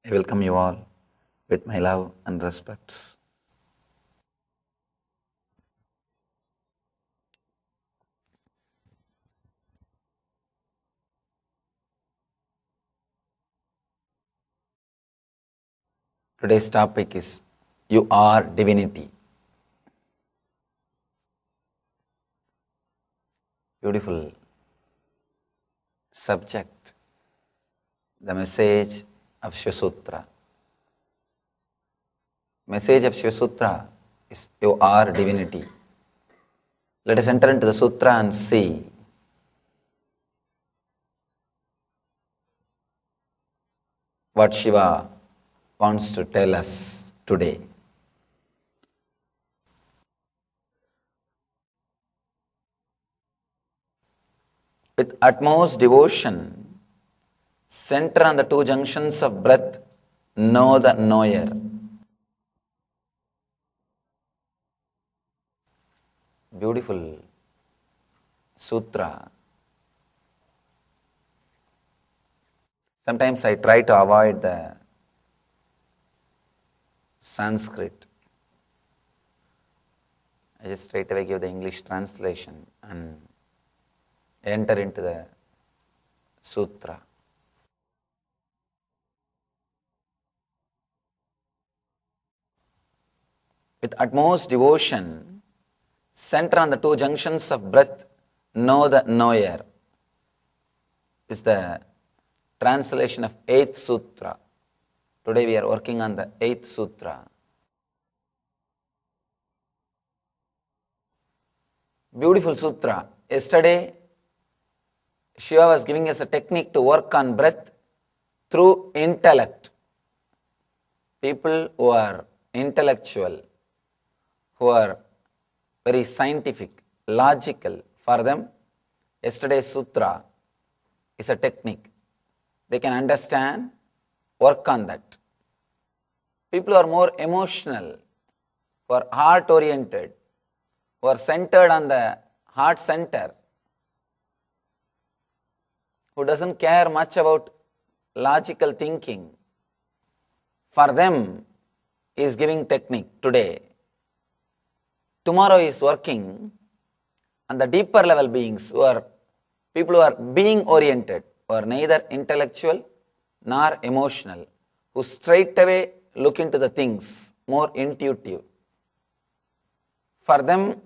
I welcome you all with my love and respects. Today's topic is You Are Divinity. Beautiful subject, the message of Shiva Sutra. Message of Shiva Sutra is You Are Divinity. Let us enter into the Sutra and see what Shiva wants to tell us today. With utmost devotion, center on the two junctions of breath, know the knower. Beautiful sutra. Sometimes I try to avoid the Sanskrit. I just straight away give the English translation and enter into the sutra. With utmost devotion, center on the two junctions of breath, know the knower. Is the translation of 8th sutra. Today we are working on the 8th sutra. Beautiful sutra. Yesterday, Shiva was giving us a technique to work on breath through intellect. People who are intellectual, who are very scientific, logical, for them, yesterday's sutra is a technique. They can understand, work on that. People who are more emotional, who are heart-oriented, who are centered on the heart center, who doesn't care much about logical thinking, for them is giving technique today. Tomorrow is working on the deeper level beings, who are people who are being oriented, who are neither intellectual nor emotional, who straight away look into the things, more intuitive. For them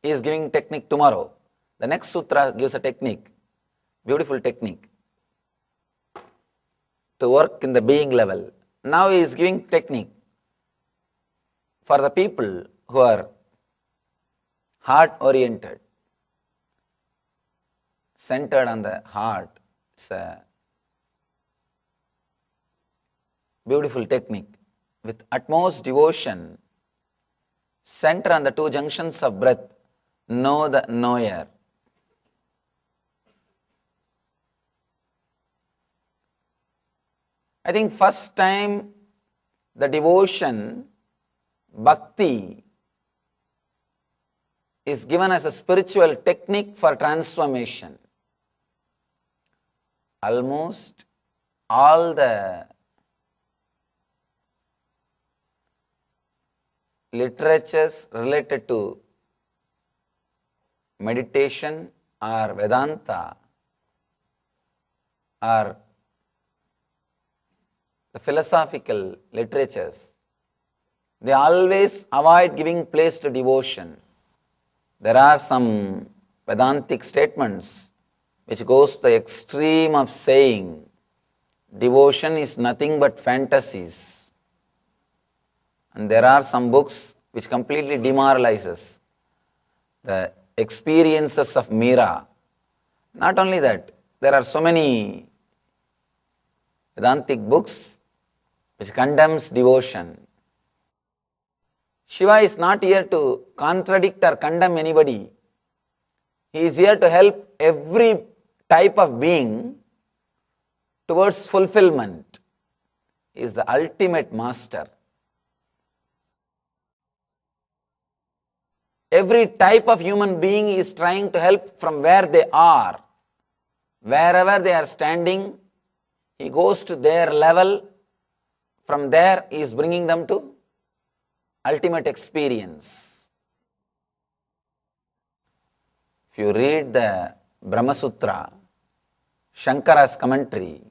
he is giving technique tomorrow. The next sutra gives a technique, beautiful technique, to work in the being level. Now he is giving technique for the people who are heart-oriented, centered on the heart. It's a beautiful technique. With utmost devotion, center on the two junctions of breath, know the knower. I think first time the devotion, bhakti, is given as a spiritual technique for transformation. Almost all the literatures related to meditation or Vedanta or the philosophical literatures, they always avoid giving place to devotion. There are some Vedantic statements which goes to the extreme of saying devotion is nothing but fantasies. And there are some books which completely demoralizes the experiences of Meera. Not only that, there are so many Vedantic books which condemns devotion. Shiva is not here to contradict or condemn anybody. He is here to help every type of being towards fulfillment. He is the ultimate master. Every type of human being is trying to help from where they are. Wherever they are standing, he goes to their level From there, he is bringing them to ultimate experience. If you read the Brahma Sutra, Shankara's commentary,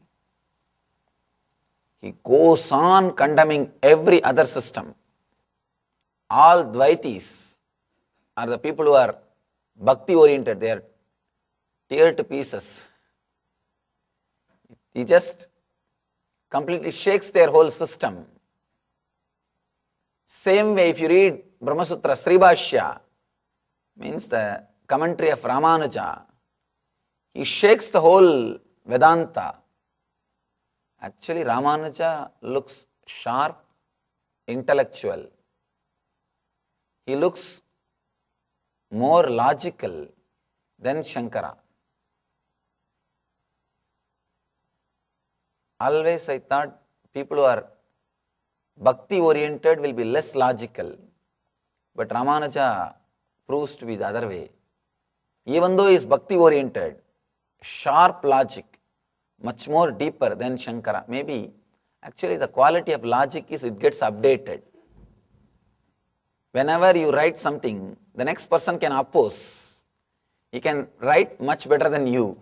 he goes on condemning every other system. All Dvaitis are the people who are bhakti oriented, they are tear to pieces. He just completely shakes their whole system. Same way, if you read Brahma Sutra Sribhashya, means the commentary of Ramanuja, he shakes the whole Vedanta. Actually, Ramanuja looks sharp, intellectual. He looks more logical than Shankara. Always I thought people who are bhakti oriented will be less logical. But Ramanuja proves to be the other way. Even though he is bhakti oriented, sharp logic, much more deeper than Shankara. Maybe actually the quality of logic is it gets updated. Whenever you write something, the next person can oppose. He can write much better than you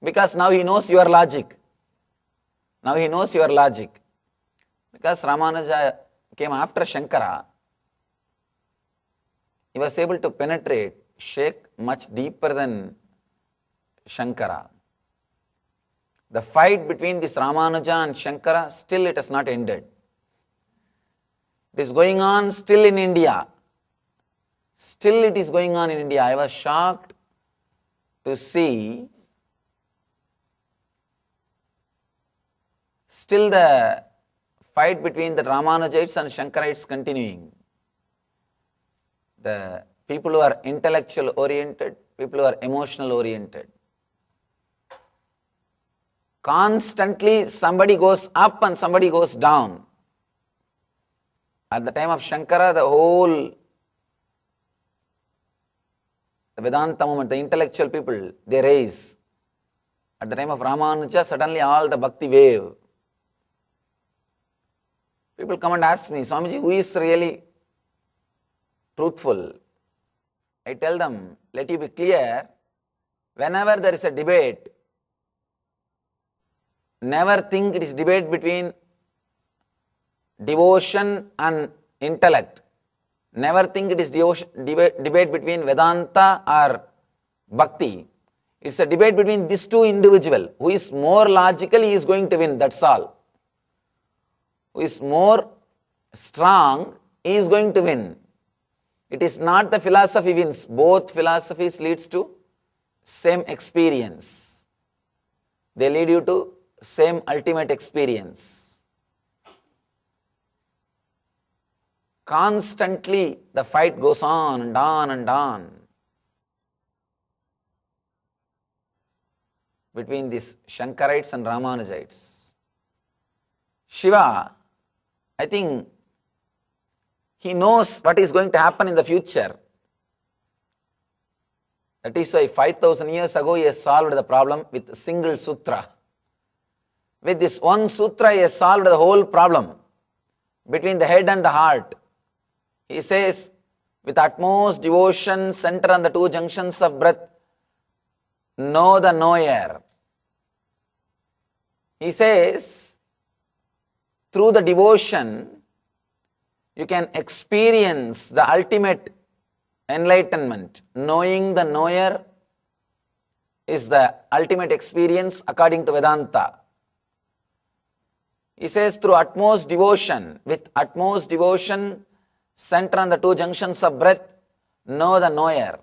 because now he knows your logic. Now he knows your logic. Because Ramanuja came after Shankara, he was able to penetrate, shake much deeper than Shankara. The fight between this Ramanuja and Shankara, still it has not ended. It is going on still in India. Still it is going on in India. I was shocked to see still the fight between the Ramanujites and Shankarites continuing. The people who are intellectual oriented, people who are emotional oriented. Constantly somebody goes up and somebody goes down. At the time of Shankara, the whole the Vedanta movement, the intellectual people, they raise. At the time of Ramanuja, suddenly all the bhakti wave. People come and ask me, Swamiji, who is really truthful? I tell them, let you be clear, whenever there is a debate, never think it is debate between devotion and intellect. Never think it is debate between Vedanta or Bhakti. It's a debate between these two individuals. Who is more logical, he is going to win, that's all. Who is more strong, he is going to win. It is not the philosophy wins. Both philosophies leads to same experience. They lead you to same ultimate experience. Constantly the fight goes on and on and on between these Shankarites and Ramanujites. Shiva, I think he knows what is going to happen in the future. That is why 5,000 years ago he has solved the problem with a single sutra. With this one sutra he has solved the whole problem between the head and the heart. He says, with utmost devotion, center on the two junctions of breath, know the knower. He says, through the devotion, you can experience the ultimate enlightenment. Knowing the knower is the ultimate experience according to Vedanta. He says, through utmost devotion, with utmost devotion, center on the two junctions of breath, know the knower.